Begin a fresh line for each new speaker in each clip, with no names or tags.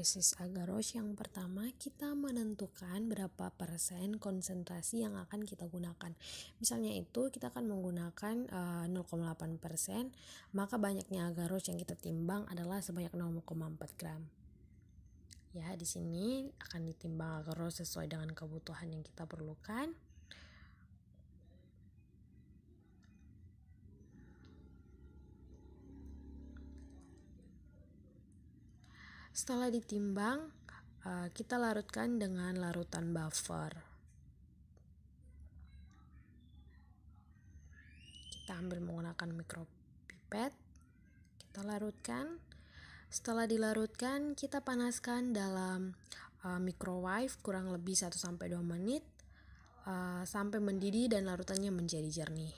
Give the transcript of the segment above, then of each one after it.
Proses agarose yang pertama, kita menentukan berapa persen konsentrasi yang akan kita gunakan. Misalnya itu kita akan menggunakan 0,8%, maka banyaknya agarose yang kita timbang adalah sebanyak 0,4 gram. Ya, di sini akan ditimbang agarose sesuai dengan kebutuhan yang kita perlukan. Setelah ditimbang, kita larutkan dengan larutan buffer. Kita ambil menggunakan mikropipet, kita larutkan. Setelah dilarutkan, kita panaskan dalam microwave kurang lebih 1-2 menit sampai mendidih dan larutannya menjadi jernih.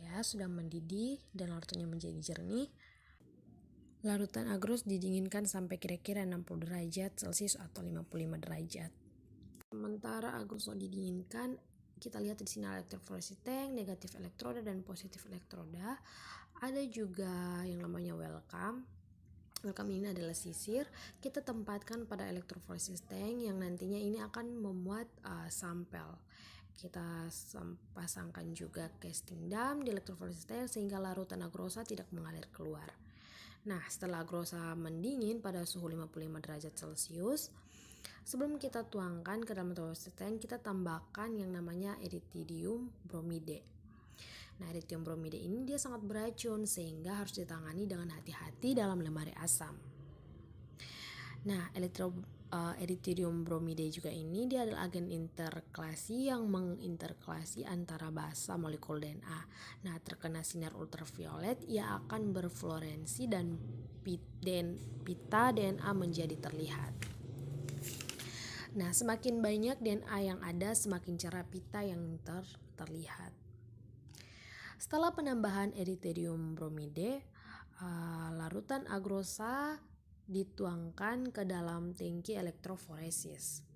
Ya, sudah mendidih dan larutannya menjadi jernih. Larutan agarose didinginkan sampai kira-kira 60 derajat Celcius atau 55 derajat. Sementara agarose didinginkan, kita lihat di sini elektroforesis tank, negatif elektroda dan positif elektroda. Ada juga yang namanya welcome. Welcome ini adalah sisir. Kita tempatkan pada elektroforesis tank yang nantinya ini akan memuat sampel. Kita pasangkan juga casting dam di elektroforesis tank sehingga larutan agarose tidak mengalir keluar. Nah, setelah agarose mendingin pada suhu 55 derajat Celcius, sebelum kita tuangkan ke dalam elektroforesis tank, kita tambahkan yang namanya erythrinium bromide. Nah, erythrinium bromide ini dia sangat beracun sehingga harus ditangani dengan hati-hati dalam lemari asam. Nah, erythrinium bromide juga ini dia adalah agen interkalasi yang menginterkalasi antara basa molekul DNA. Nah, terkena sinar ultraviolet ia akan berfluoresensi dan pita DNA menjadi terlihat. Nah, semakin banyak DNA yang ada, semakin cerah pita yang terlihat. Setelah penambahan erythrinium bromide, larutan agarose dituangkan ke dalam tangki elektroforesis.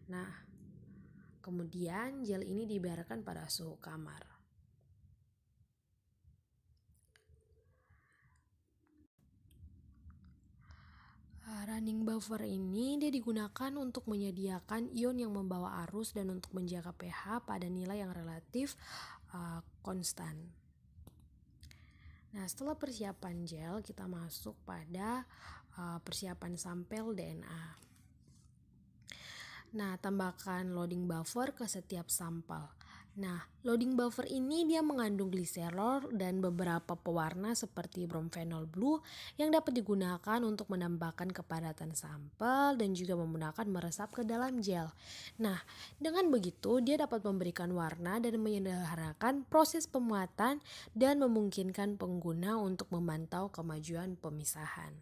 Nah, kemudian gel ini dibiarkan pada suhu kamar. Running buffer ini dia digunakan untuk menyediakan ion yang membawa arus dan untuk menjaga pH pada nilai yang relatif konstan. Nah, setelah persiapan gel, kita masuk pada persiapan sampel DNA. Nah, tambahkan loading buffer ke setiap sampel. Nah, loading buffer ini dia mengandung gliserol dan beberapa pewarna seperti bromfenol blue yang dapat digunakan untuk menambahkan kepadatan sampel dan juga memudahkan meresap ke dalam gel. Nah, dengan begitu dia dapat memberikan warna dan menyederhanakan proses pemuatan dan memungkinkan pengguna untuk memantau kemajuan pemisahan.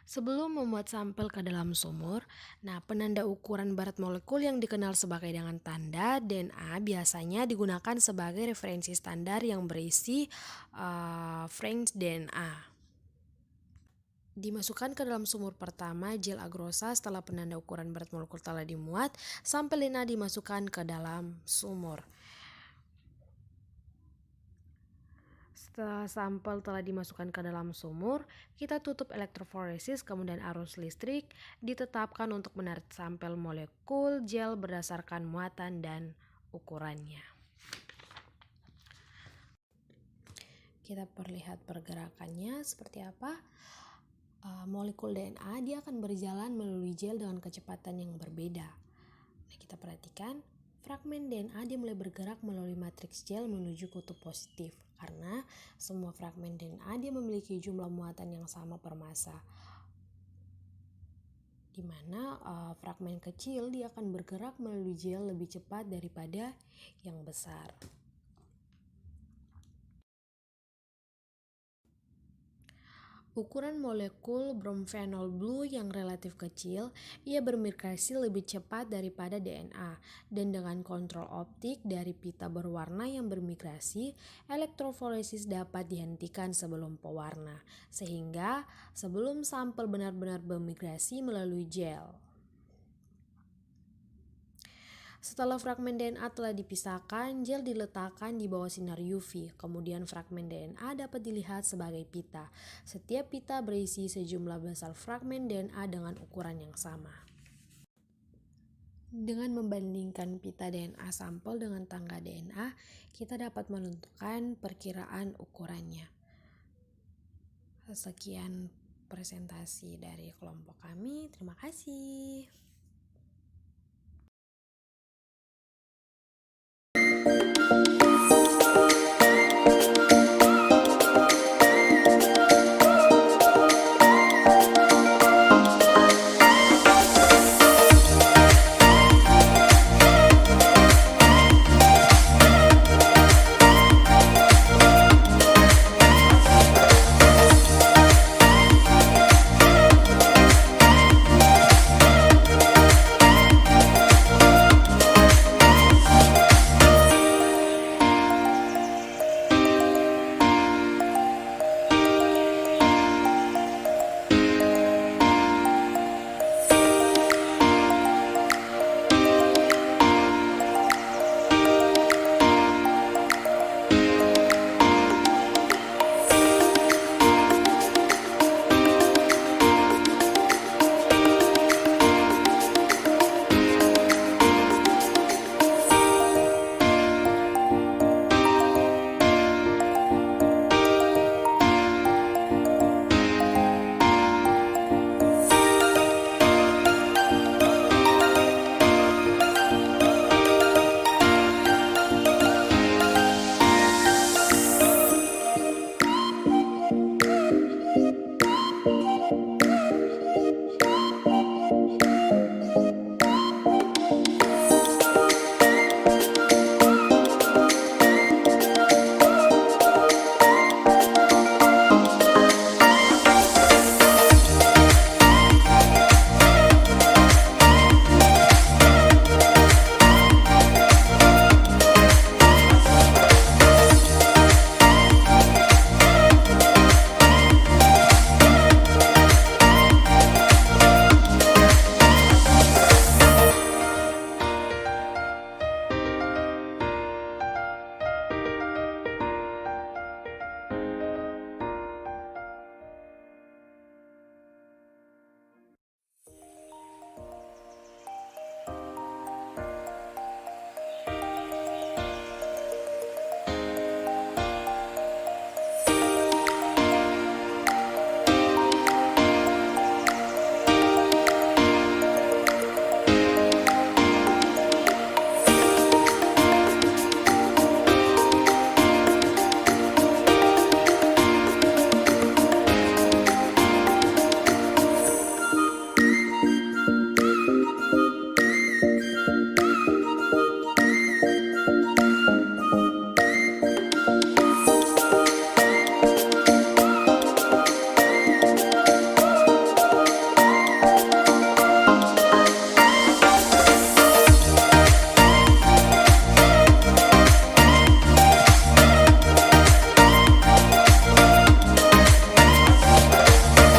Sebelum memuat sampel ke dalam sumur, nah penanda ukuran berat molekul yang dikenal sebagai dengan tanda DNA biasanya digunakan sebagai referensi standar yang berisi French DNA. Dimasukkan ke dalam sumur pertama gel agarose setelah penanda ukuran berat molekul telah dimuat, sampel DNA dimasukkan ke dalam sumur. Setelah sampel telah dimasukkan ke dalam sumur, kita tutup elektroforesis, kemudian arus listrik ditetapkan untuk menarik sampel molekul gel berdasarkan muatan dan ukurannya. Kita perlihat pergerakannya seperti apa. Molekul DNA dia akan berjalan melalui gel dengan kecepatan yang berbeda. Nah, kita perhatikan fragmen DNA dia mulai bergerak melalui matriks gel menuju kutub positif karena semua fragmen DNA dia memiliki jumlah muatan yang sama per massa, di mana fragmen kecil dia akan bergerak melalui gel lebih cepat daripada yang besar. Ukuran molekul bromfenol blue yang relatif kecil, ia bermigrasi lebih cepat daripada DNA, dan dengan kontrol optik dari pita berwarna yang bermigrasi, elektroforesis dapat dihentikan sebelum pewarna, sehingga sebelum sampel benar-benar bermigrasi melalui gel. Setelah fragmen DNA telah dipisahkan, gel diletakkan di bawah sinar UV. Kemudian fragmen DNA dapat dilihat sebagai pita. Setiap pita berisi sejumlah besar fragmen DNA dengan ukuran yang sama. Dengan membandingkan pita DNA sampel dengan tangga DNA, kita dapat menentukan perkiraan ukurannya. Sekian presentasi dari kelompok kami. Terima kasih.